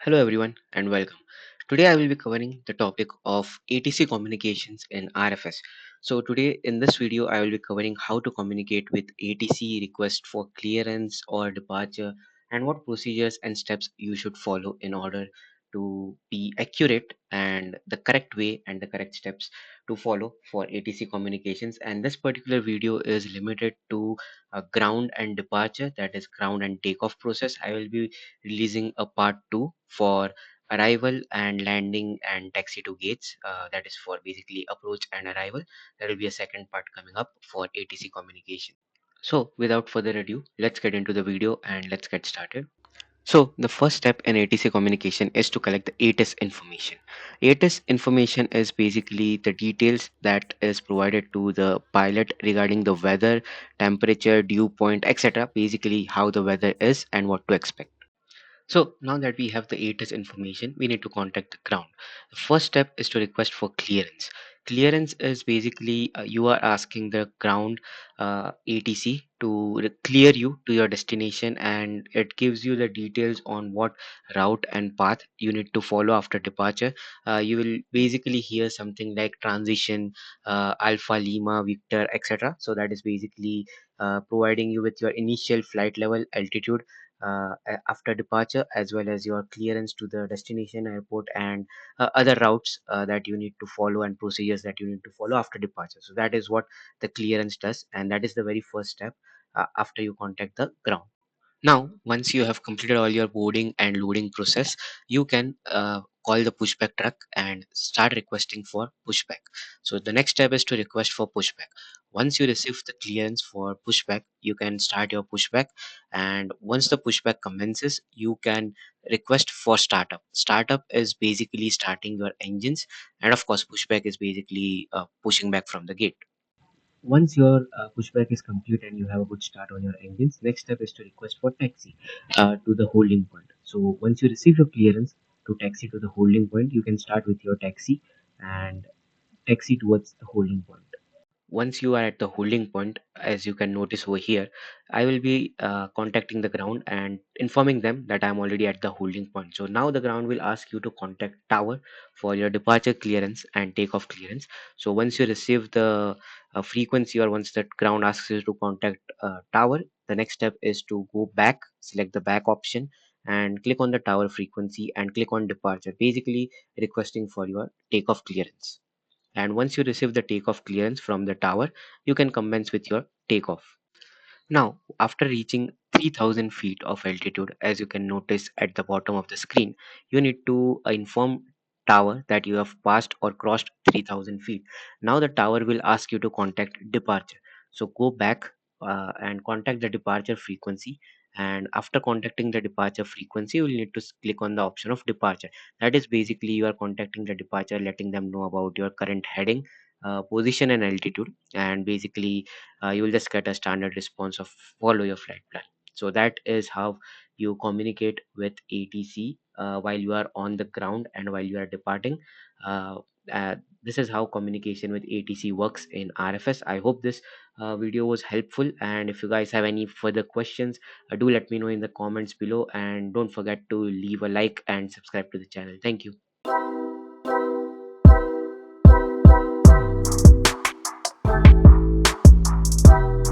Hello everyone and welcome. Today I will be covering the topic of ATC communications in RFS. So today in this video I will be covering how to communicate with ATC request for clearance or departure and what procedures and steps you should follow in order to be accurate and the correct way and the correct steps to follow for ATC communications. And this particular video is limited to ground and departure, that is ground and takeoff process. I will be releasing a part 2 for arrival and landing and taxi to gates, that is for basically approach and arrival. There will be a second part coming up for ATC communication. So without further ado, let's get into the video and let's get started. So the first step in ATC communication is to collect the ATIS information. ATIS information is basically the details that is provided to the pilot regarding the weather, temperature, dew point, etc. Basically how the weather is and what to expect. So now that we have the ATIS information, we need to contact the ground. The first step is to request for clearance. Clearance is basically you are asking the ground ATC to clear you to your destination, and it gives you the details on what route and path you need to follow after departure. You will basically hear something like transition, Alpha, Lima, Victor, etc. So that is basically providing you with your initial flight level, altitude, after departure, as well as your clearance to the destination airport and other routes that you need to follow and procedures that you need to follow after departure. So that is what the clearance does, and that is the very first step after you contact the ground. Now, once you have completed all your boarding and loading process, you can call the pushback truck and start requesting for pushback. So the next step is to request for pushback. Once you receive the clearance for pushback, you can start your pushback. And once the pushback commences, you can request for startup. Startup is basically starting your engines, and of course, pushback is basically pushing back from the gate. Once your pushback is complete and you have a good start on your engines, next step is to request for taxi to the holding point. So once you receive your clearance to taxi to the holding point, you can start with your taxi and taxi towards the holding point. Once you are at the holding point, as you can notice over here, I will be contacting the ground and informing them that I'm already at the holding point. So now the ground will ask you to contact tower for your departure clearance and takeoff clearance. So once you receive the frequency, or once the ground asks you to contact tower, the next step is to go back, select the back option, and click on the tower frequency and click on departure, basically requesting for your takeoff clearance. And once you receive the takeoff clearance from the tower, you can commence with your takeoff. Now, after reaching 3000 feet of altitude, as you can notice at the bottom of the screen, you need to inform tower that you have passed or crossed 3000 feet. Now the tower will ask you to contact departure. So go back and contact the departure frequency. And after contacting the departure frequency, you will need to click on the option of departure. That is basically you are contacting the departure, letting them know about your current heading, position, and altitude. And basically, you will just get a standard response of follow your flight plan. So that is how you communicate with ATC while you are on the ground and while you are departing. uh, this is how communication with ATC works in RFS. I hope this video was helpful, and if you guys have any further questions, do let me know in the comments below, and don't forget to leave a like and subscribe to the channel. Thank you.